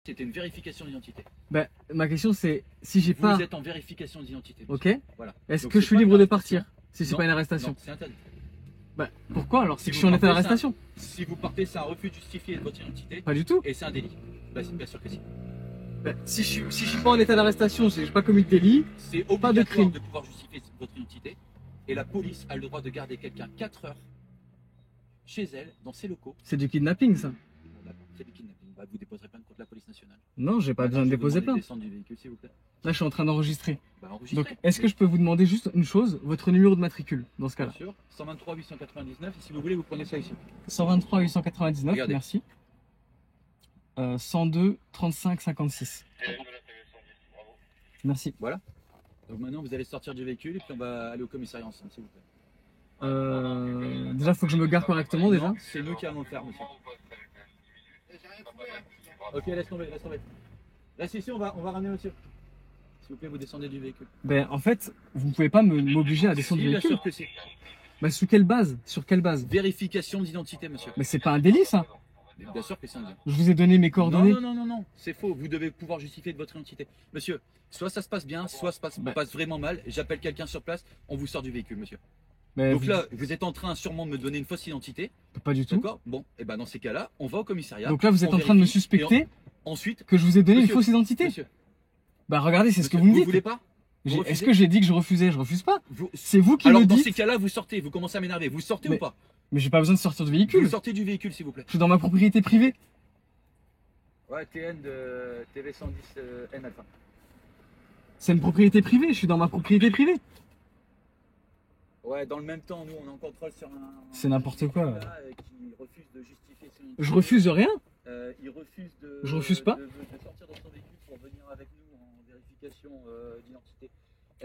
C'était une vérification d'identité. Ben, ma question c'est, si j'ai pas... Vous êtes en vérification d'identité. Ok. Voilà. Est-ce Donc, que je c'est suis pas libre une de arrestation. partir si c'est Non, pas une arrestation? Non, c'est interdit. Bah, pourquoi alors? Si C'est que je vous suis en état partez, d'arrestation? Si vous partez, c'est un refus justifié de votre identité. Pas du tout. Et c'est un délit. Bah, bien sûr que si. Bah, si je suis pas en état d'arrestation, j'ai pas commis de délit. C'est Pas de crime. obligatoire de pouvoir justifier votre identité. Et la police a le droit de garder quelqu'un 4 heures chez elle, dans ses locaux. C'est du kidnapping ça? Bon, d'accord, c'est du kidnapping. Bah, vous déposerez plainte contre la police nationale. Non, j'ai pas besoin de déposer plainte. Descendre du véhicule, s'il vous plaît. Là, je suis en train d'enregistrer. Bah, enregistrez. Donc, est-ce que je peux vous demander juste une chose, votre numéro de matricule dans ce Bien cas-là? sûr, 123 899. Et si vous voulez, vous prenez ça ici. 123 899, Regardez. merci. 102 35 56. Merci. Voilà. Donc maintenant, vous allez sortir du véhicule et puis on va aller au commissariat ensemble, s'il vous plaît. Déjà, faut que je me gare correctement déjà. Non, c'est nous qui allons le faire, monsieur. Ok, laisse tomber, laisse tomber. Là, c'est ici, on va ramener monsieur. S'il vous plaît, vous descendez du véhicule. Ben, en fait, vous ne pouvez pas m'obliger à descendre Si, du bien véhicule. sûr que si. Ben, sous quelle base? Sur quelle base? Vérification d'identité, monsieur. Mais c'est pas un délit ça. Mais bien sûr que c'est un délit. Je vous ai donné mes coordonnées. Non, c'est faux. Vous devez pouvoir justifier de votre identité. Monsieur, soit ça se passe bien, soit ça se passe vraiment mal. J'appelle quelqu'un sur place, on vous sort du véhicule, monsieur. Mais Donc là, vous êtes en train sûrement de me donner une fausse identité. pas du tout. D'accord. Bon, et ben dans ces cas-là, on va au commissariat. Donc là, vous êtes on en train de me vérifie, suspecter et ensuite, que je vous ai donné une monsieur, fausse identité. monsieur, Bah regardez, c'est ce que monsieur, vous me dites. voulez pas? Vous Est-ce refusez que j'ai dit que je refusais? Je refuse pas. Vous- C'est vous qui Alors me dans dites. ces cas-là, vous sortez, vous commencez à m'énerver. Vous sortez Mais- ou pas? Mais j'ai pas besoin de sortir du Vous véhicule. sortez du véhicule, s'il vous plaît. Je suis dans ma propriété privée. Ouais, TN de TV110 N alpha. C'est une propriété privée. Je suis dans ma propriété privée. Ouais, dans le même temps, nous, on est en contrôle sur un. C'est n'importe quoi. Là, qui refuse de justifier son. Je refuse rien. Il refuse de. Je refuse pas. De sortir de son véhicule pour venir avec nous en vérification d'identité.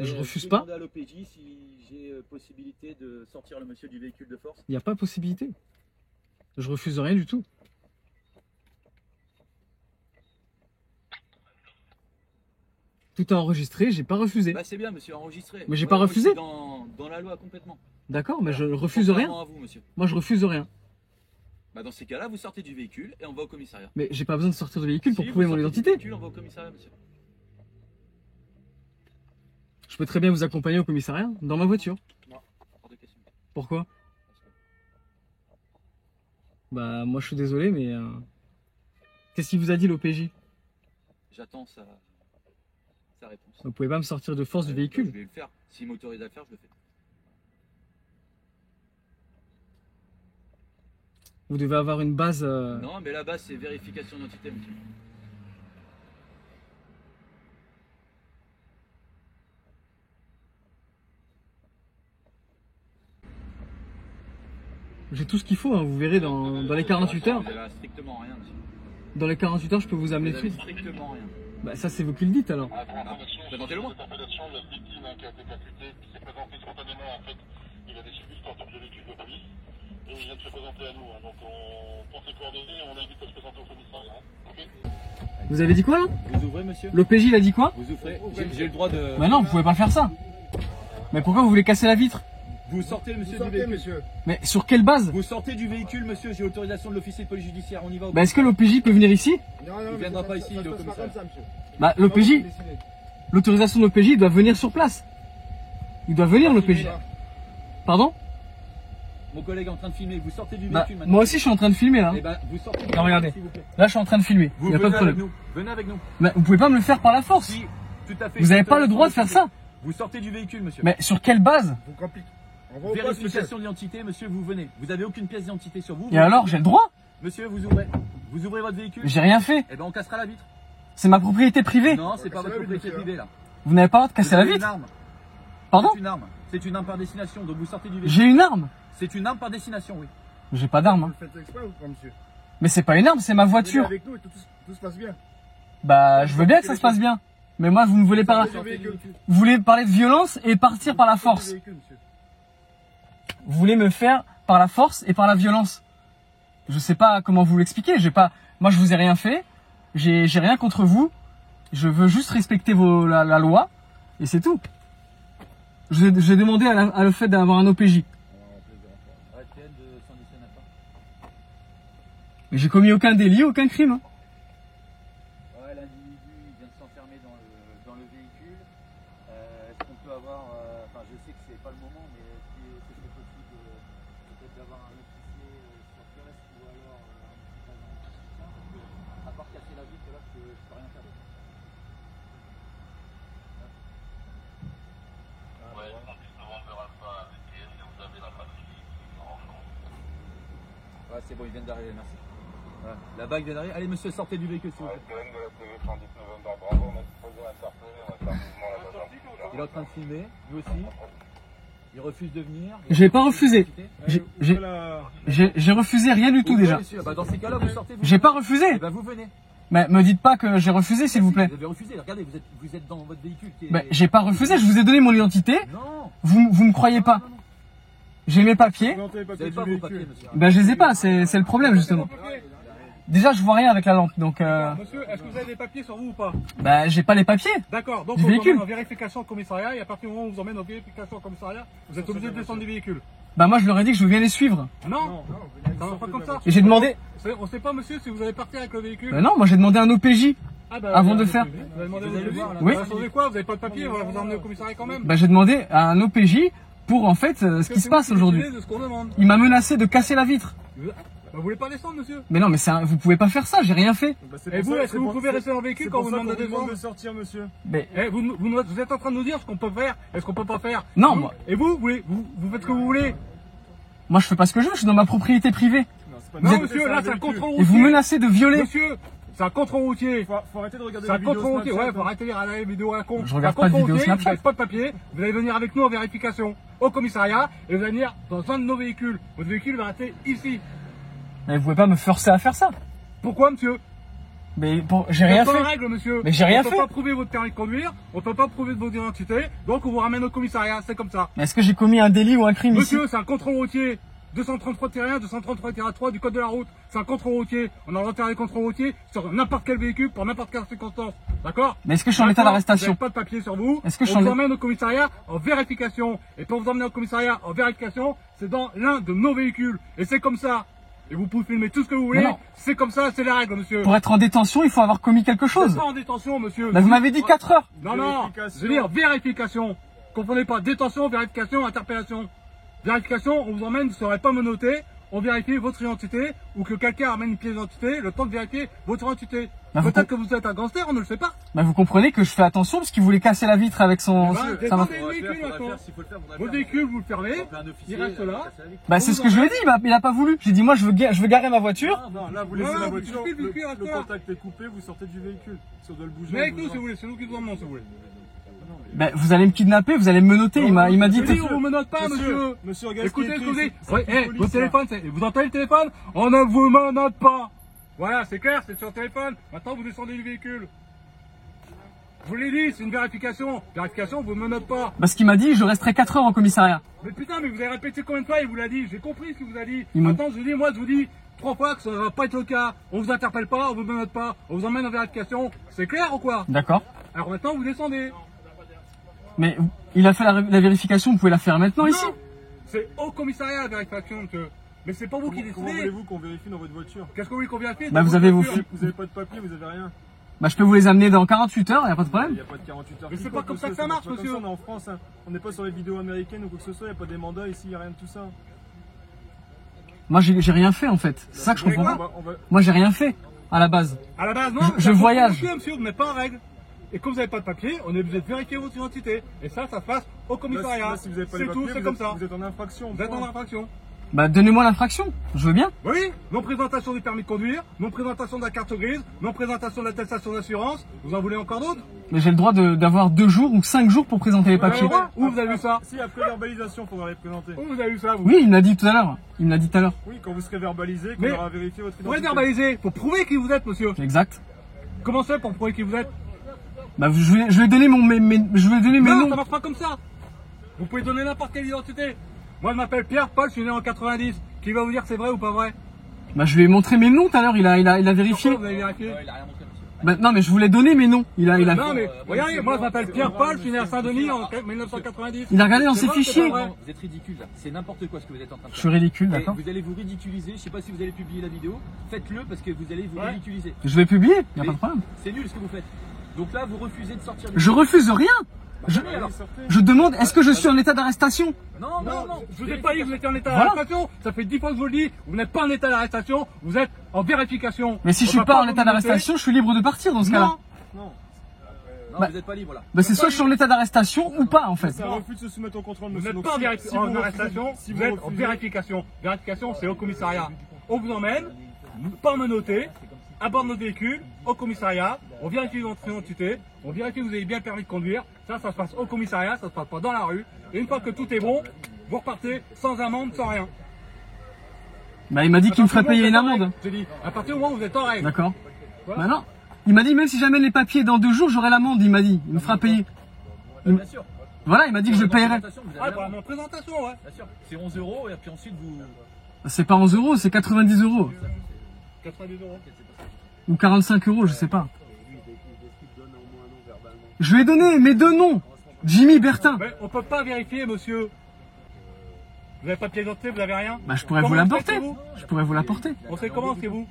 Je refuse vais pas. demander à l'OPJ si j'ai possibilité de sortir le monsieur du véhicule de force. Il n'y a pas possibilité. Je refuse rien du tout. Tout est enregistré, j'ai pas refusé. Bah c'est bien, monsieur, enregistré. Mais j'ai pas refusé. Je suis dans la loi complètement. D'accord, mais je refuse rien. Contrairement à vous, monsieur. Moi, je refuse rien. Bah dans ces cas-là, vous sortez du véhicule et on va au commissariat. Mais j'ai pas besoin de sortir du véhicule pour Si, prouver vous mon sortez du identité. véhicule, on va au commissariat, monsieur. Je peux très bien vous accompagner au commissariat dans ma voiture. Non, hors de question. Pourquoi? Bah, moi, je suis désolé, mais qu'est-ce qu'il vous a dit l'OPJ? J'attends sa réponse. Vous pouvez pas me sortir de force du Je véhicule. vais le faire. S'il m'autorise à le faire, je le fais. Vous devez avoir une base. Non, mais là-bas, c'est vérification d'identité, monsieur. J'ai tout ce qu'il faut, hein, vous verrez dans les 48 heures. Vous avez strictement rien, monsieur. Dans les 48 heures, je peux vous amener Vous avez tout. strictement rien. Bah, ça, c'est vous qui le dites alors. Présentez-le moi. Interpellation, la victime qui a été percutée, qui s'est présentée spontanément, en fait, il avait suivi ce sortir de véhicule de police, et il vient de se présenter à nous. Hein. Donc on prend ses coordonnées et on l'invite à se présenter au commissariat. Hein. Ok. Vous avez dit quoi là? Vous ouvrez, monsieur. L'OPJ, il a dit quoi? Vous ouvrez. J'ai le droit de. Bah non, vous pouvez pas faire ça. Mais pourquoi vous voulez casser la vitre? Vous sortez, monsieur, du véhicule. Mais sur quelle base? Vous sortez du véhicule, monsieur. J'ai l'autorisation de l'officier de police judiciaire. On y va. Bah, est-ce que l'OPJ peut venir ici? Non, Il viendra pas ici, il est au commissariat. Bah, l'OPJ, l'autorisation de l'OPJ doit venir sur place. Il doit venir, l'OPJ. Pardon? Mon collègue est en train de filmer. Vous sortez du Bah, véhicule maintenant. moi aussi, je suis en train de filmer là. Eh ben, vous sortez du Non, regardez. s'il vous plaît. Là, je suis en train de filmer. Vous Il y a pas de venez avec problème. nous. Venez avec nous. Mais vous pouvez pas me le faire par la force. Si, tout à fait. Vous avez pas le droit de faire ça. Vous sortez du véhicule, monsieur. Mais sur quelle base? Vous compliquez. On va au poste, monsieur. Vérification d'identité, monsieur, vous venez. Vous avez aucune pièce d'identité sur vous. Et alors, j'ai le droit? Monsieur, vous ouvrez. Vous ouvrez votre véhicule. J'ai rien fait. Eh ben, on cassera la vitre. C'est ma propriété privée. Non, c'est pas casser votre la vitre, propriété monsieur. privée, là. Vous n'avez pas le droit de Vous casser la avez une vitre. arme. Pardon? C'est une arme. C'est une arme par destination. Donc vous sortez du véhicule. J'ai une arme. C'est une arme par destination, oui. J'ai pas d'arme. Vous Hein. le faites exprès ou pas, monsieur? Mais c'est pas une arme, c'est ma Venez voiture. avec nous et tout se passe bien. Bah, je veux bien que ça se passe bien. Mais moi, vous me voulez pas. Sortez du véhicule. Vous voulez parler de violence et partir par la Sortez du force. véhicule, monsieur. Vous voulez me faire par la force et par la violence. Je sais pas comment vous l'expliquer. J'ai pas. Moi, je vous ai rien fait. J'ai rien contre vous. Je veux juste respecter la loi et c'est tout. J'ai demandé à le fait d'avoir un OPJ. Mais j'ai commis aucun délit, aucun crime. Hein. l'individu il vient de s'enfermer dans le véhicule. Est-ce qu'on peut avoir, enfin je sais que c'est pas le moment, mais est-ce que c'est possible peut-être d'avoir un officier sur place ou alors à part casser la vitre, là je peux rien faire d'autre. Ouais, on verra ça avec elle, si vous avez la facilité. Ouais, c'est bon, ils viennent d'arriver, merci. Voilà. La bague vient d'arriver. Allez, monsieur, sortez du véhicule, s'il vous plaît. Collègue de la TV 110 novembre, bravo, on a supposé interpeller, on va faire un mouvement là-bas. Il est en train de filmer, lui aussi. Il refuse de venir. J'ai pas refusé. J'ai refusé rien du tout déjà. Bah, dans ces cas-là, vous sortez. J'ai pas refusé. Eh ben, vous venez. Mais me dites pas que j'ai refusé, s'il vous plaît. Vous avez refusé. Regardez, vous êtes dans votre véhicule. Qui est... Ben, j'ai pas refusé. Je vous ai donné mon identité. Non. Vous me croyez pas. J'ai mes papiers. Vous n'avez pas vos papiers, monsieur. Ben, je les ai pas. C'est le problème, justement. Déjà, je vois rien avec la lampe, donc. Monsieur, est-ce que vous avez des papiers sur vous ou pas? Bah, j'ai pas les papiers. D'accord, donc Du on vous véhicule. emmène en vérification au commissariat et à partir du moment où on vous emmène en vérification au commissariat, vous êtes obligé de descendre du véhicule. Bah, moi, je leur ai dit que je viens les suivre. Non, ça va pas comme ça. Et j'ai demandé. On sait pas, monsieur, si vous allez partir avec le véhicule. Ben non, moi, j'ai demandé un OPJ. Ah bah, avant de faire. Vous avez demandé Vous allez au le voir, là. Oui. Vous attendez quoi? Vous avez pas de papier, on va vous emmener au commissariat quand même. Bah, j'ai demandé à un OPJ pour, en fait, ce qui se passe aujourd'hui. De ce qu'on demande. Il m'a menacé de casser la vitre. Vous voulez pas descendre, monsieur? Mais non, mais vous pouvez pas faire ça, j'ai rien fait. Et vous, est-ce que vous pouvez rester dans le véhicule quand on vous demande de descendre? de sortir, monsieur. Mais Eh, vous êtes en train de nous dire ce qu'on peut faire et ce qu'on peut pas faire. Non, Vous- moi- Et vous faites ce que vous voulez. moi, je fais pas ce que je veux, je suis dans ma propriété privée. Non, c'est pas Non, normal, monsieur, c'est là, un c'est un véhicule. contrôle Et routier. vous menacez de violer. Monsieur, c'est un contrôle routier. Faut arrêter de regarder C'est la un vidéo contrôle routier. Snapchat, Ouais, faut hein. arrêter de regarder les vidéos à la con. Je regarde C'est un pas de contrôle vidéo routier, Snapchat. Vous n'avez pas de papier. Vous allez venir avec nous en vérification au commissariat et vous allez venir dans un de nos véhicules. Votre véhicule va rester ici. Mais vous pouvez pas me forcer à faire ça. Pourquoi, monsieur? Mais bon, j'ai rien C'est pas fait. la règle, monsieur. Mais j'ai rien On peut fait. pas prouver votre permis de conduire. On peut pas prouver de votre identité. Donc, on vous ramène au commissariat. C'est comme ça. Mais est-ce que j'ai commis un délit ou un crime ici? Monsieur, c'est un contrôle routier. 233-1, 233-3 du code de la route. C'est un contrôle routier. On a le droit de faire des contrôles routiers sur n'importe quel véhicule pour n'importe quelle circonstance. D'accord? Mais est-ce que je suis en état Vous d'arrestation? n'avez pas de papier sur vous. Est-ce que je on suis en vous é- emmène au commissariat en vérification. Et pour vous emmener au commissariat en vérification, c'est dans l'un de nos véhicules. Et c'est comme ça. Et vous pouvez filmer tout ce que vous voulez. Mais non. C'est comme ça, c'est la règle, monsieur. Pour être en détention, il faut avoir commis quelque Vous chose. êtes pas en détention, monsieur. Bah, vous m'avez dit 4 heures. Non, non. Vérification. Je veux dire vérification. Comprenez pas. Détention, vérification, interpellation. Vérification, on vous emmène, vous ne serez pas menotté. On vérifie votre identité ou que quelqu'un amène une pièce d'identité, le temps de vérifier votre identité. Bah, vous Peut-être que vous êtes un gangster, on ne le sait pas. Bah, vous comprenez que je fais attention parce qu'il voulait casser la vitre avec son. Bah, ça descendez m'a- le véhicule maintenant. S'il faut le faire, faudra le Votre faire. véhicule, vous le fermez. On fait un officier, Il reste là. casser la vitre. Bah, c'est ce que je lui ai dit, il a pas voulu. J'ai dit, moi, je veux garer ma voiture. Non, là, vous laissez Non, la vous voiture, quittez le véhicule, le reste là. contact est coupé, vous sortez du véhicule. Si on doit le bouger, Mais avec on nous, bougera. si vous voulez, c'est nous qui vous emmenons, si vous voulez. Bah, vous allez me kidnapper, vous allez me menotter. Il m'a dit. Je dis, on vous menote pas, monsieur. Monsieur, regarde Écoutez, ce qui est écoutez. écrit, c'est Ouais, écrit votre police, là. téléphone, vous entendez le téléphone? On ne vous menote pas. Voilà, c'est clair, c'est sur le téléphone. Maintenant, vous descendez du véhicule. Je vous l'ai dit, c'est une vérification. Vérification, on vous menote pas. Parce qu'il m'a dit, je resterai 4 heures en commissariat. Mais putain, mais vous avez répété combien de fois, il vous l'a dit. J'ai compris ce qu'il vous a dit. Il m'a- Maintenant, je vous dis, moi, je vous dis 3 fois que ça va pas être le cas. On vous interpelle pas, on vous menote pas. On vous emmène en vérification. C'est clair ou quoi? D'accord. Alors maintenant, vous descendez. Mais il a fait la vérification, vous pouvez la faire maintenant ici. Non, c'est au commissariat la vérification, monsieur. Mais c'est pas vous qui Comment décidez. voulez-vous qu'on vérifie dans votre voiture? Qu'est-ce que vous voulez qu'on vérifie? Bah, dans vous votre avez vos voiture? Vous avez pas de papier, vous avez rien. Bah, je peux vous les amener dans 48 heures, y a pas de Il problème. n'y a pas de 48 heures. Mais c'est Qui pas compte, comme ça que monsieur, ça marche, pas comme monsieur. ça, on est en France, hein. On n'est pas sur les vidéos américaines ou quoi que ce soit, il n'y a pas des mandats ici, il n'y a rien de tout ça. Moi, j'ai rien fait en fait. C'est ça que je comprends voulez pas. quoi On va- Moi, j'ai rien fait à la base. À la base, non. Je c'est un voyage. contrôle routier, monsieur, vous n'êtes pas en règle. Et comme vous n'avez pas de papier, on est obligé de vérifier votre identité. Et ça se passe au commissariat. Là, si vous n'avez pas C'est les tout, papiers, c'est vous comme êtes- ça. Vous êtes en infraction. Vous êtes en point. infraction. Bah, donnez-moi l'infraction. Je veux bien. Oui, non présentation du permis de conduire, non présentation de la carte grise, non présentation de l'attestation d'assurance. Vous en voulez encore d'autres? Mais j'ai le droit d'avoir 2 jours ou 5 jours pour présenter les papiers. Où vous avez vu ça? Si, après verbalisation, il faudra les présenter. Où vous avez vu ça, vous? Oui, il me l'a dit tout à l'heure. Il me l'a dit tout à l'heure. Oui, quand vous serez verbalisé, qu'on Mais- aura vérifié votre Pour être identité. verbalisé, faut prouver qui vous êtes, monsieur. Exact. Comment c'est pour prouver qui vous êtes? Bah, je vais donner je vais donner mes Non, noms. ça marche pas comme ça. Vous pouvez donner n'importe quelle identité. Moi, je m'appelle Pierre Paul, je suis né en 90. Qui va vous dire c'est vrai ou pas vrai? Bah, je lui ai montré mes noms tout à l'heure. Il a vérifié. Pourquoi vous avez vérifié? Il a rien montré, monsieur. Bah, non, mais je voulais donner, mais non. Il a... Non, mais regardez, moi je m'appelle Pierre-Paul, je suis né à Saint-Denis en 1990. Il a regardé dans ses C'est vrai, fichiers. c'est pas vrai. Vous êtes ridicule là, c'est n'importe quoi ce que vous êtes en train de Je faire. suis ridicule, Et d'accord. vous allez vous ridiculiser, je sais pas si vous allez publier la vidéo, faites-le parce que vous allez vous ridiculiser. Je vais publier, y a Mais pas de problème. C'est nul ce que vous faites. Donc là, vous refusez de sortir du Je refuse rien. Venez, alors. Je demande, est-ce que je suis en état d'arrestation? Non, non, non. Je vous ai pas dit que vous étiez en état Voilà. d'arrestation. Ça fait 10 fois que je vous le dis. Vous n'êtes pas en état d'arrestation. Vous êtes en vérification. Mais si je On suis va pas en vous état noter. d'arrestation, je suis libre de partir dans ce cas-là. Non. Non, Bah- vous n'êtes pas libre là. Bah c'est soit je suis en état d'arrestation ou pas en fait. C'est un refus de se soumettre au contrôle, Vous monsieur. n'êtes Donc, pas si en vous arrestation. refusez- si Vous êtes en refusez- vérification. Vérification, c'est au commissariat. On vous emmène, pas menotté, à bord de notre véhicule, au commissariat. On vérifie votre identité. On vérifie que vous avez bien le permis de conduire. Ça se passe au commissariat. Ça se passe pas dans la rue. Et une fois que tout est bon, vous repartez sans amende, sans rien. Bah il m'a dit qu'il me ferait payer une amende. J'ai dit, à partir du moment où vous êtes en règle. D'accord. Voilà. Bah non. Il m'a dit même si j'amène les papiers dans 2 jours, j'aurai l'amende, il m'a dit. Il me fera payer. Bien sûr. Voilà, il m'a dit que je payerais. Vous avez Ah, la pour honte. ma présentation, ouais. Bien sûr. C'est 11 € et puis ensuite vous. C'est pas 11 €, c'est 90 €. 90 €. Ou 45 €, je sais pas. Je lui ai donné mes 2 noms. Jimmy Bertin. Mais on peut pas vérifier, monsieur. Vous avez pas de pièce d'identité, vous avez rien. Bah je pourrais Comment vous on sait que l'apporter. c'est vous Je pourrais vous l'apporter. On sait comment c'est vous.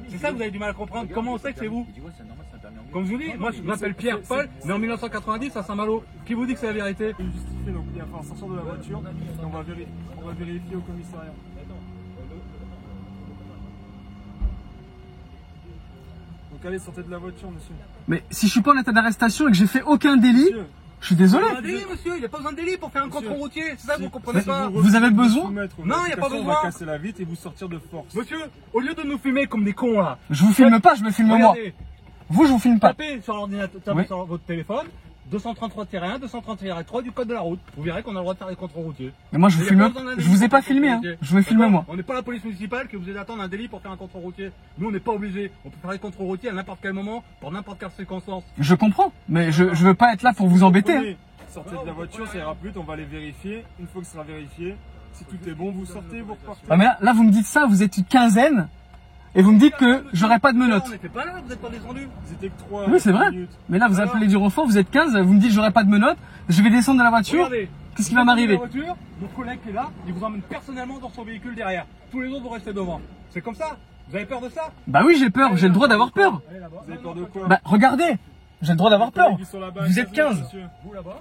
C'est ça que vous avez du mal à comprendre. Comment on sait que c'est vous? Il dit ouais, c'est normal, c'est un permis anglais. Comme je vous dis, moi je m'appelle Pierre Paul, né en 1990 à Saint-Malo. Qui vous dit que c'est la vérité? Justifié, donc il va falloir sortir de la voiture et on va vérifier au commissariat. Donc allez, sortez de la voiture, monsieur. Mais si je suis pas en état d'arrestation et que j'ai fait aucun délit, Monsieur, je suis désolé. Il y a un délit, monsieur, il n'y a pas besoin de délit pour faire un Monsieur, contrôle routier. C'est ça que si- vous comprenez si pas. Vous avez refusez de besoin vous soumettre aux Non, il y a pas vérifications, besoin. On va casser la vitre et vous sortir de force. Monsieur, au lieu de nous filmer comme des cons là, Je vous filme pas, je me filme moi. regardez, Vous, je vous filme pas. tapez sur l'ordinateur, tapez Oui. sur votre téléphone, 233-1, 233-3 du code de la route. Vous verrez qu'on a le droit de faire des contrôles routiers. Mais moi je vous Il y a filme pas pas. besoin d'un Je délit vous ai pour pas faire un filmé, hein. contrôle routier. Je me filme D'accord moi. On n'est pas la police municipale que vous allez attendre un délit pour faire un contrôle routier. Nous, on n'est pas obligé. On peut faire des contrôles routiers à n'importe quel moment, pour n'importe quelle circonstance. Je comprends, mais je veux pas être là pour vous embêter. hein. Comprenez, sortez de la voiture, ça ira plus vite, on va les vérifier. Une fois que ce sera vérifié, si tout est bon, vous sortez, vous repartez. Ah mais là vous me dites ça, vous êtes une quinzaine et vous me dites que j'aurai pas de On menottes. n'était pas là, vous n'êtes pas descendu. Vous étiez que 3 Oui, c'est vrai. minutes. Mais là vous Alors appelez du renfort, vous êtes 15, vous me dites j'aurai pas de menottes, je vais descendre de la voiture. Regardez. Qu'est-ce qui Vous va m'arriver? êtes dans la voiture, mon collègue qui est là, il vous emmène personnellement dans son véhicule derrière. Tous les autres vont rester devant. C'est comme ça? Vous avez peur de ça? Bah oui, j'ai peur, j'ai le droit d'avoir peur. Allez là-bas. Vous avez peur de quoi? Bah regardez, j'ai le droit d'avoir Les collègues, peur. ils sont là-bas, Vous êtes 15. monsieur. Vous là-bas,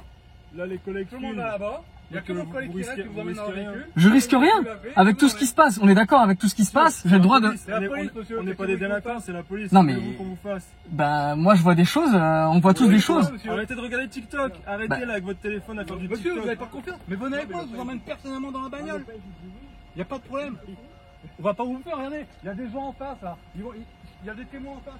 Là, les collègues tout le monde filment. est là-bas. Il n'y a Donc, que mon vous collègue qui est là qui risquez- vous emmène dans le vous risquez véhicule. Je risque rien. Avec tout ce qui se passe, on est d'accord avec tout ce qui se passe, j'ai le droit de... C'est la police, monsieur. On n'est pas des délinquants, c'est la police. Non, Que mais- voulez-vous qu'on vous fasse? Bah moi je vois des choses, on voit tous des choses. Monsieur, Arrêtez de regarder TikTok. Arrêtez Bah. là avec votre téléphone à faire du Monsieur, vous n'avez TikTok. pas confiance. Mais venez avec moi, je vous emmène personnellement dans la bagnole. Il n'y a pas de problème. On va pas vous faire, regardez. Il y a des gens en face là. Il y a des témoins en face.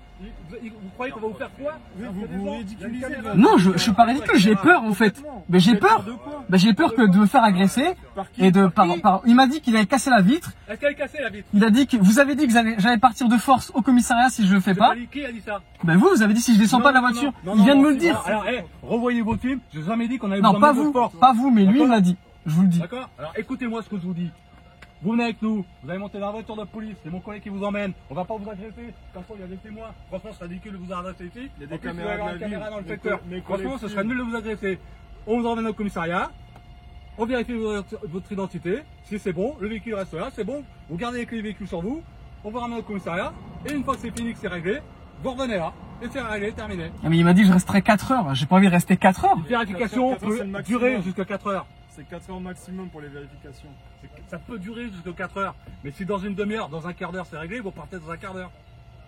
Vous croyez qu'on va vous faire quoi? Oui, vous ridiculisez. Non, je suis pas ridicule, j'ai peur en fait. Mais j'ai peur. de quoi? Bah j'ai peur que de me faire agresser Par qui? et de Par qui il m'a dit qu'il avait cassé la vitre. Est-ce qu'elle est cassée la vitre? Il a dit que vous avez dit que j'allais partir de force au commissariat si je le fais C'est pas. lui qui a dit ça? Ben vous avez dit si je descends pas de la Non, voiture. non, Il vient de non, me le non, dire. Alors, revoyez vos films. Je vous ai jamais dit qu'on avait Non, besoin pas de vous, force. pas vous, mais lui il m'a dit. Je vous le dis. D'accord? Alors écoutez-moi ce que je vous dis. Vous venez avec nous, vous allez monter dans la voiture de police, c'est mon collègue qui vous emmène, on va pas vous agresser, de toute façon il y a des témoins, franchement c'est ridicule de vous agresser ici, Il y a des en plus, caméras vous allez avoir de une la caméra ville. dans le Mes secteur, collègues franchement ce serait filment. nul de vous agresser. On vous emmène au commissariat, on vérifie votre identité, si c'est bon, le véhicule reste là, c'est bon, vous gardez les clés du véhicule sur vous, on vous ramène au commissariat, et une fois que c'est fini, que c'est réglé, vous revenez là, et c'est réglé, terminé. Ah, mais il m'a dit que je resterais 4 heures. J'ai pas envie de rester 4 heures. Une vérification 4 heures, c'est peut le maximum. durer jusqu'à 4 heures. C'est 4 heures maximum pour les vérifications. Ça peut durer jusqu'à 4 heures. Mais si dans une demi-heure, dans un quart d'heure c'est réglé, vous partez dans un quart d'heure.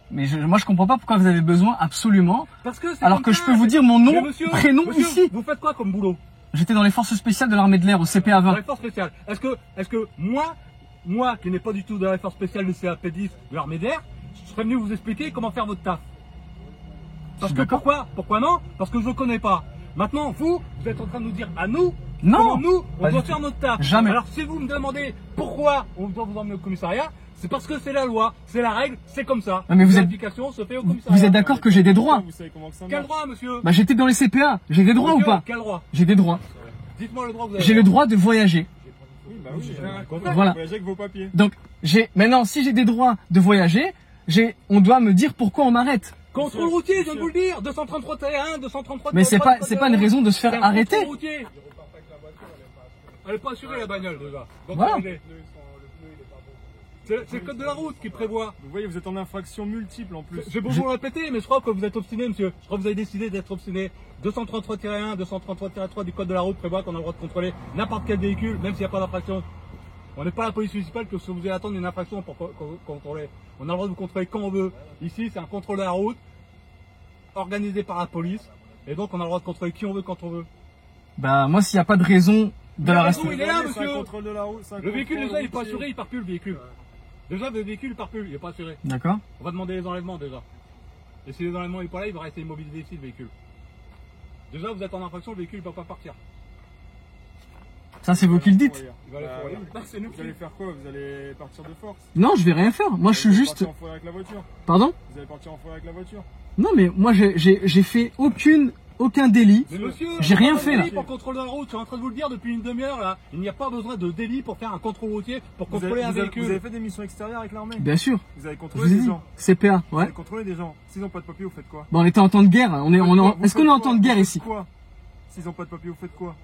Mais moi je comprends pas pourquoi vous avez besoin absolument. Parce que c'est Alors comme que ça. je peux vous dire mon Mais nom, monsieur, prénom monsieur, ici. Vous faites quoi comme boulot? J'étais dans les forces spéciales de l'armée de l'air au CPA Dans 20. les forces spéciales. Est-ce que moi qui n'ai pas du tout dans les forces spéciales du CAP10 de l'armée d'air, je serais venu vous expliquer comment faire votre taf? Parce que d'accord. pourquoi non? Parce que je ne connais pas. Maintenant, vous êtes en train de nous dire à nous, Non, comment nous, pas on doit du faire tout. notre taf. Jamais. Alors si vous me demandez pourquoi on doit vous emmener au commissariat, c'est parce que c'est la loi, c'est la règle, c'est comme ça. Non, mais vous êtes- Vérification se fait au commissariat. Vous êtes d'accord que j'ai des droits? Vous savez comment que ça Quel marche. droit, monsieur? Bah j'étais dans les CPA. J'ai des droits ou Monsieur, pas? Quel droit? J'ai des droits. Dites-moi le droit que vous avez. J'ai le droit de voyager. Oui, bah oui. Voilà. Voyagez avec vos papiers. Donc maintenant si j'ai des droits de voyager, on doit me dire pourquoi on m'arrête. Contrôle routier, je viens de vous le dire. 233 T1, 233 Mais c'est pas une raison de se faire arrêter. Routier. Elle est pas assurée la bagnole déjà. Donc Voilà. c'est le code de la route qui prévoit. Vous voyez, vous êtes en infraction multiple en plus. J'ai beau vous le répéter, mais je crois que vous êtes obstiné, monsieur. Je crois que vous avez décidé d'être obstiné. 233-1, 233-3 du code de la route prévoit qu'on a le droit de contrôler n'importe quel véhicule, même s'il n'y a pas d'infraction. On n'est pas la police municipale que si vous allez attendre une infraction pour contrôler. On a le droit de vous contrôler quand on veut. Ici, c'est un contrôle de la route organisé par la police. Et donc, on a le droit de contrôler qui on veut quand on veut. Bah, moi, s'il n'y a pas de raison de l'arrêter. Il est là, C'est un monsieur. contrôle de la route. c'est un Le véhicule, contrôle déjà, il n'est pas routier. assuré, il part plus le véhicule. Déjà, le véhicule, il part plus, il n'est pas assuré. D'accord. On va demander les enlèvements déjà. Et si les enlèvements n'est pas là, il va rester immobilisé ici le véhicule. Déjà, vous êtes en infraction, le véhicule ne peut pas partir. Ça, c'est vous qui le dites. Il va aller Bah, fourrir. oui. Vous allez faire quoi? Vous allez partir de force? Non, je vais rien faire. Moi, je suis Vous allez juste. partir en forêt avec la voiture. Pardon? Vous allez partir en forêt avec la voiture. Non, mais moi, j'ai fait aucun délit. Mais monsieur, J'ai rien pas de fait, là. délit pour le contrôle de la route, je suis en train de vous le dire depuis une demi-heure là. Il n'y a pas besoin de délit pour faire un contrôle routier, pour contrôler un véhicule. Vous avez fait des missions extérieures avec l'armée? Bien sûr. Vous avez Je contrôlé vous ai des dit. gens. CPA, Vous ouais. avez contrôlé des gens. S'ils n'ont pas de papier, vous faites quoi? Bon, on était en temps de guerre. Est-ce qu'on est en temps de guerre Vous ici? faites quoi? S'ils n'ont pas de papier, vous faites quoi?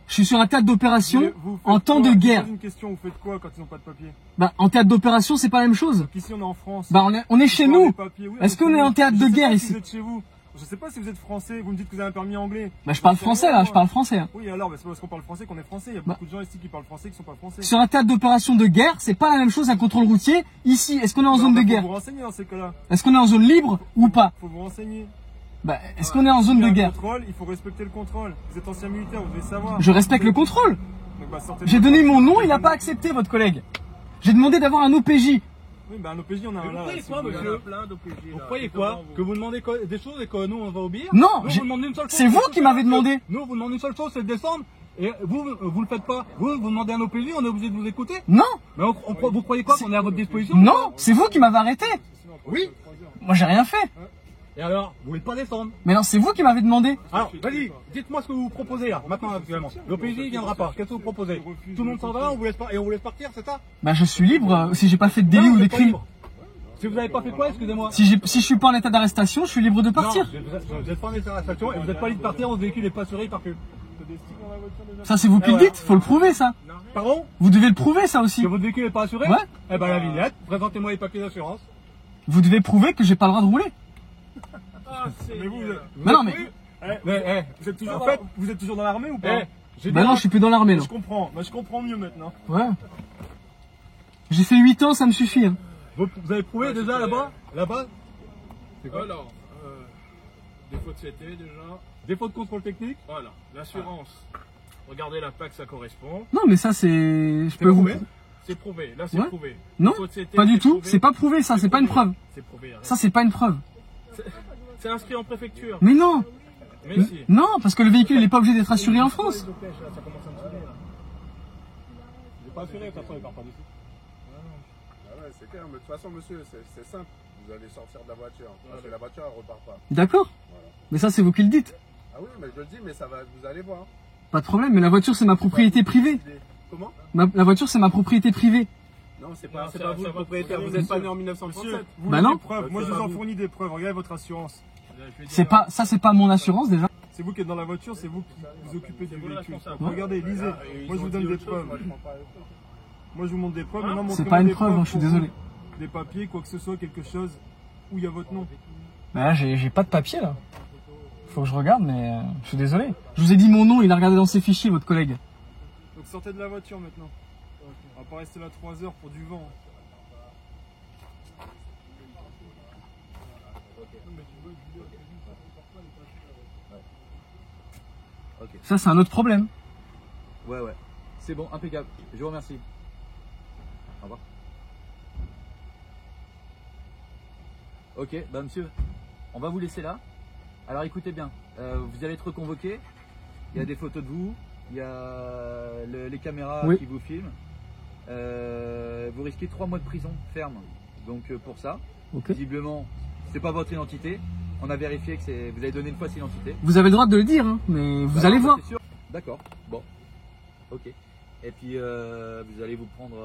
Je suis sur un théâtre d'opération Vous faites en temps quoi? de Je guerre. pose une question, vous faites quoi quand ils n'ont pas de papier? Bah, en théâtre d'opération, c'est pas la même chose. Donc ici, on est en France. Bah, on est chez Faut avoir nous. des papiers. Oui, Est-ce on qu'on est chez en nous. théâtre de Je sais guerre pas ici? Si vous êtes chez vous. Je sais pas si vous êtes français. Vous me dites que vous avez un permis anglais. Bah, je parle J'en sais français rien, là, moi. je parle français. Hein. Oui, alors, c'est pas parce qu'on parle français qu'on est français. Il y a beaucoup de gens ici qui parlent français qui sont pas français. Sur un théâtre d'opération de guerre, c'est pas la même chose qu'un contrôle routier. Ici, est-ce qu'on est en zone de Faut guerre? vous renseigner dans ces cas-là. Est-ce qu'on est en zone libre ou pas? Faut vous renseigner. Bah, est-ce qu'on est en zone Il y a de un guerre? contrôle, il faut respecter le contrôle. Vous êtes ancien militaire, vous devez savoir. Je respecte le contrôle. Donc, bah, sortez de J'ai votre donné mon voiture. nom, il n'a pas accepté, votre collègue. J'ai demandé d'avoir un OPJ. Oui, bah, un OPJ, on a Mais un vous là. croyez si quoi, vous voulez. monsieur? Vous croyez quoi? Que vous demandez des choses et que nous on va obéir? Non, Nous, on j'ai- vous demande une seule chose. c'est vous qui m'avez demandé. Nous, on vous demande une seule chose, c'est de descendre. Et vous le faites pas. Vous demandez un OPJ, on est obligé de vous écouter. Non, Mais vous croyez quoi qu'on est à votre disposition? non, c'est vous qui m'avez arrêté. Oui. Moi, j'ai rien fait. Et alors, vous voulez pas descendre? Mais non, c'est vous qui m'avez demandé. Alors, vas-y, dites-moi ce que vous proposez là, maintenant actuellement. L'OPJ il viendra pas. Qu'est-ce que vous proposez? Tout le monde s'en va, on vous laisse pas, et on vous laisse partir, c'est ça? Bah, je suis libre si j'ai pas fait de délit Non, ou vous de êtes pas crime. libre. Si vous n'avez pas fait quoi, excusez-moi? Si je suis pas en état d'arrestation, je suis libre de partir. Non, vous êtes pas en état d'arrestation et vous êtes pas libre de partir, votre véhicule n'est pas assuré, il part plus. Ça, c'est vous qui le dites. Faut le prouver, ça. Pardon? Vous devez le prouver, ça aussi. Que votre véhicule n'est pas assuré? Ouais. Eh ben la vignette, présentez-moi les papiers d'assurance. Vous devez prouver que j'ai pas le droit de rouler. Mais vous, Mais non, mais. vous êtes toujours, En dans- fait- vous êtes toujours dans l'armée ou pas? J'ai Bah non, je suis plus dans l'armée, non. Je comprends. Bah, je comprends mieux maintenant. Ouais. J'ai fait 8 ans, ça me suffit. Hein. Vous avez prouvé déjà là-bas? Là-bas? C'est quoi? Alors, défaut de CT déjà. Défaut de contrôle technique? Voilà, l'assurance. Regardez la PAC, ça correspond. Non, mais ça, c'est. Je peux vous. prouvé. C'est prouvé, là c'est Ouais. prouvé. Non, Défaut de CT, pas du c'est tout. prouvé. C'est pas prouvé, ça. C'est pas une preuve. C'est prouvé, arrête. Ça, c'est pas une preuve. C'est inscrit en préfecture. Mais non. Mais si. Non, parce que le véhicule, il est pas obligé d'être assuré en France. Ça commence à me saouler, là. J'ai pas assuré, de toute façon, il part pas d'ici. Ah ouais, c'est clair, mais de toute façon, monsieur, c'est simple. Vous allez sortir de la voiture. Parce que la voiture, elle repart pas. D'accord. Voilà. Mais ça, c'est vous qui le dites. Ah oui, mais je le dis, mais ça va, vous allez voir. Pas de problème. Mais la voiture, c'est ma propriété privée. Comment? La voiture, c'est ma propriété privée. Non, c'est Non, pas ça vous va, le ça va, propriétaire. ça va, Vous n'êtes pas monsieur. né en 1937. Vous Bah voulez non. des preuves. Moi, je vous en fournis des preuves. Regardez votre assurance. C'est pas, ça, c'est pas mon assurance déjà. C'est vous qui êtes dans la voiture, c'est vous qui vous occupez du vous le véhicule. responsable. Regardez, lisez. Moi, je vous donne des preuves. Moi, je vous montre des preuves. Maintenant, C'est montrez-moi pas une des preuve, preuves hein, je suis pour désolé. vous. Des papiers, quoi que ce soit, quelque chose où il y a votre nom. Bah là, j'ai pas de papier là. Faut que je regarde, mais je suis désolé. Je vous ai dit mon nom, il a regardé dans ses fichiers, votre collègue. Donc, sortez de la voiture maintenant. On va pas rester là 3 heures pour du vent. Ça, c'est un autre problème. Ouais, ouais. C'est bon, impeccable. Je vous remercie. Au revoir. Ok, bah monsieur, on va vous laisser là. Alors écoutez bien, vous allez être reconvoqué. Il y a des photos de vous, il y a les caméras Oui. qui vous filment. Vous risquez 3 mois de prison ferme. Donc pour ça, Ok. visiblement, c'est pas votre identité. On a vérifié que vous avez donné une fausse identité. Vous avez le droit de le dire, hein, mais vous Bah allez non, voir. c'est sûr. D'accord, bon. Ok. Et puis vous allez vous prendre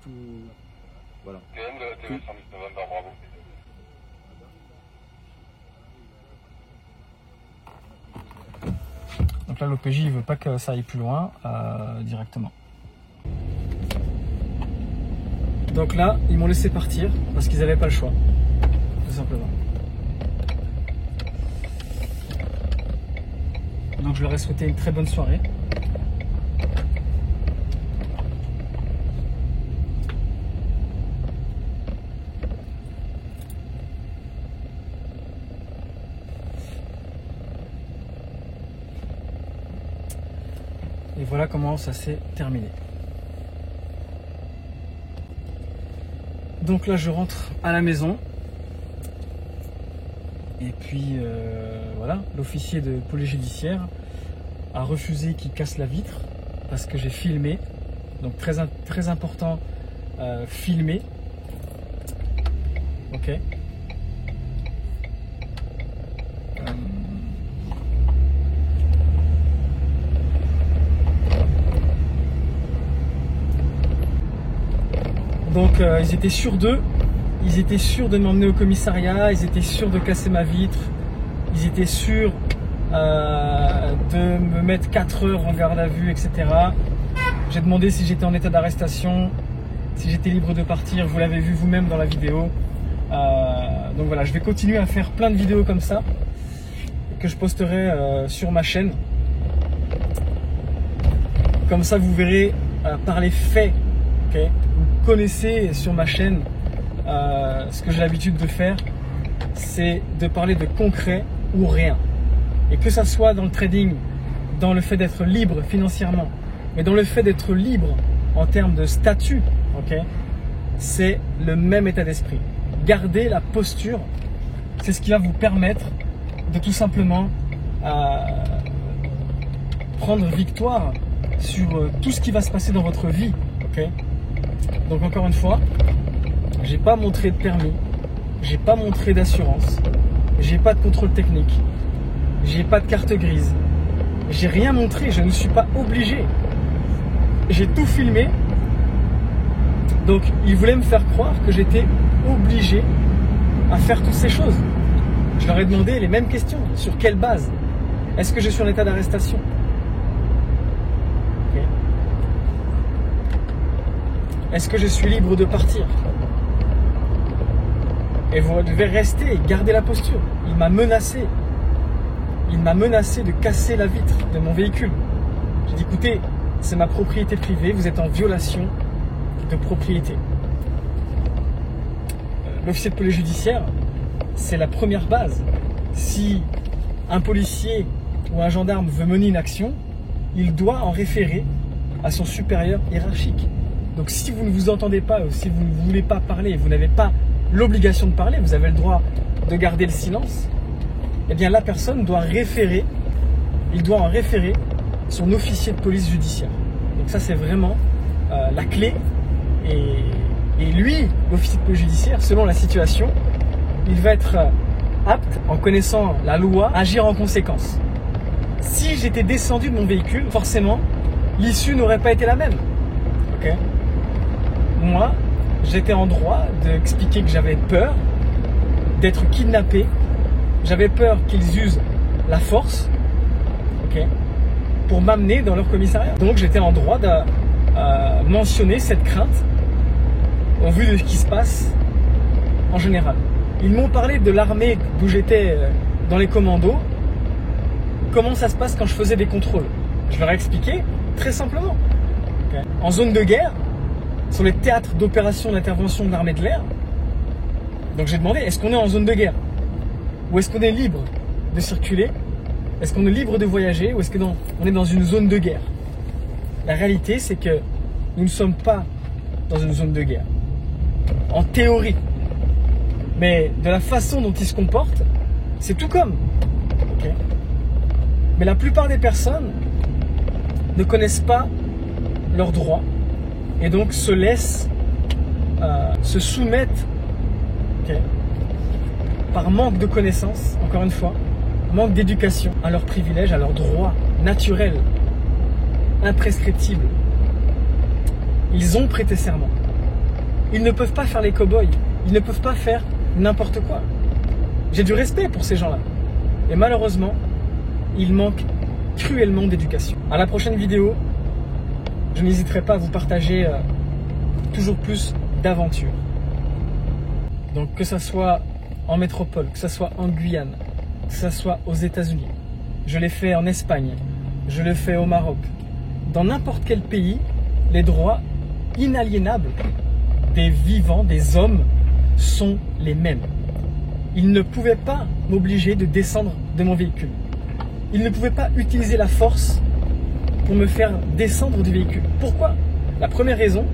tout. Voilà. TM de la TV 119 bravo. Donc là, l'OPJ ne veut pas que ça aille plus loin directement. Donc là, ils m'ont laissé partir parce qu'ils n'avaient pas le choix, tout simplement. Donc je leur ai souhaité une très bonne soirée. Et voilà comment ça s'est terminé. Donc là, je rentre à la maison. Et puis voilà, l'officier de police judiciaire a refusé qu'il casse la vitre parce que j'ai filmé. Donc très important, filmer. Ok. Donc ils étaient sûrs d'eux. Ils étaient sûrs de m'emmener au commissariat, ils étaient sûrs de casser ma vitre, ils étaient sûrs de me mettre 4 heures en garde à vue, etc. J'ai demandé si j'étais en état d'arrestation, si j'étais libre de partir, vous l'avez vu vous-même dans la vidéo. Donc voilà, je vais continuer à faire plein de vidéos comme ça, que je posterai sur ma chaîne. Comme ça vous verrez par les faits, okay, vous connaissez sur ma chaîne. Ce que j'ai l'habitude de faire, c'est de parler de concret ou rien. Et que ça soit dans le trading, dans le fait d'être libre financièrement, mais dans le fait d'être libre en termes de statut, okay, c'est le même état d'esprit. Garder la posture, c'est ce qui va vous permettre de tout simplement prendre victoire sur tout ce qui va se passer dans votre vie. Okay. Donc encore une fois, j'ai pas montré de permis, j'ai pas montré d'assurance, j'ai pas de contrôle technique, j'ai pas de carte grise, j'ai rien montré, je ne suis pas obligé. J'ai tout filmé, donc ils voulaient me faire croire que j'étais obligé à faire toutes ces choses. Je leur ai demandé les mêmes questions, sur quelle base? Est-ce que je suis en état d'arrestation? Okay. Est-ce que je suis libre de partir? Et vous devez rester et garder la posture. Il m'a menacé. Il m'a menacé de casser la vitre de mon véhicule. J'ai dit, écoutez, c'est ma propriété privée, vous êtes en violation de propriété. L'officier de police judiciaire, c'est la première base. Si un policier ou un gendarme veut mener une action, il doit en référer à son supérieur hiérarchique. Donc si vous ne vous entendez pas ou si vous ne voulez pas parler, vous n'avez pas l'obligation de parler, vous avez le droit de garder le silence, eh bien la personne doit référer, il doit en référer son officier de police judiciaire. Donc ça c'est vraiment la clé. Et lui, l'officier de police judiciaire, selon la situation, il va être apte, en connaissant la loi, à agir en conséquence. Si j'étais descendu de mon véhicule, forcément, l'issue n'aurait pas été la même. Okay. Moi, j'étais en droit d'expliquer que j'avais peur d'être kidnappé. J'avais peur qu'ils usent la force, okay, pour m'amener dans leur commissariat. Donc j'étais en droit de mentionner cette crainte au vu de ce qui se passe en général. Ils m'ont parlé de l'armée d'où j'étais dans les commandos. Comment ça se passe quand je faisais des contrôles? Je leur ai expliqué très simplement. Okay. En zone de guerre, sur les théâtres d'opération d'intervention de l'armée de l'air. Donc j'ai demandé, est-ce qu'on est en zone de guerre? Ou est-ce qu'on est libre de circuler? Est-ce qu'on est libre de voyager? Ou est-ce qu'on est dans une zone de guerre? La réalité, c'est que nous ne sommes pas dans une zone de guerre. En théorie. Mais de la façon dont ils se comportent, c'est tout comme. Okay. Mais la plupart des personnes ne connaissent pas leurs droits et donc se laissent se soumettre, okay, par manque de connaissances, encore une fois, manque d'éducation, à leurs privilèges, à leurs droits naturels, imprescriptibles. Ils ont prêté serment. Ils ne peuvent pas faire les cow-boys. Ils ne peuvent pas faire n'importe quoi. J'ai du respect pour ces gens-là. Et malheureusement, ils manquent cruellement d'éducation. À la prochaine vidéo, je n'hésiterai pas à vous partager toujours plus d'aventures. Donc que ça soit en métropole, que ça soit en Guyane, que ça soit aux États-Unis, je l'ai fait en Espagne, je le fais au Maroc. Dans n'importe quel pays, les droits inaliénables des vivants, des hommes, sont les mêmes. Ils ne pouvaient pas m'obliger de descendre de mon véhicule. Ils ne pouvaient pas utiliser la force pour me faire descendre du véhicule. Pourquoi? La première raison,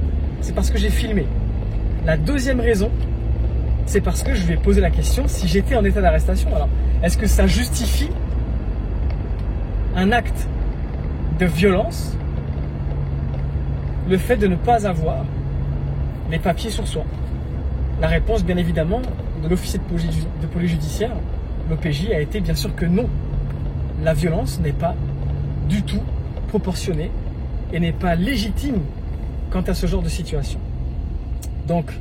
c'est parce que j'ai filmé. La deuxième raison, c'est parce que je lui ai posé la question si j'étais en état d'arrestation. Alors, est-ce que ça justifie un acte de violence, le fait de ne pas avoir les papiers sur soi? La réponse, bien évidemment, de l'officier de police judiciaire, l'OPJ, a été bien sûr que non. La violence n'est pas du tout proportionnée et n'est pas légitime quant à ce genre de situation. Donc,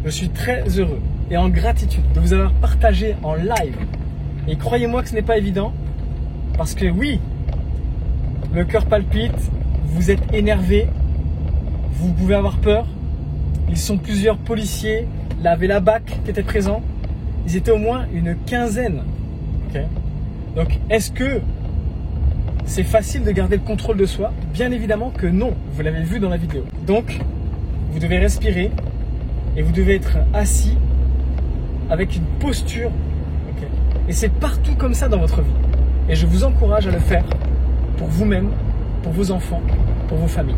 je suis très heureux et en gratitude de vous avoir partagé en live. Et croyez-moi que ce n'est pas évident, parce que oui, le cœur palpite, vous êtes énervé, vous pouvez avoir peur. Ils sont plusieurs policiers, là avait la BAC qui était présent. Ils étaient au moins une quinzaine. Okay. Donc, est-ce que c'est facile de garder le contrôle de soi? Bien évidemment que non, vous l'avez vu dans la vidéo. Donc, vous devez respirer et vous devez être assis avec une posture. Okay. Et c'est partout comme ça dans votre vie. Et je vous encourage à le faire pour vous-même, pour vos enfants, pour vos familles.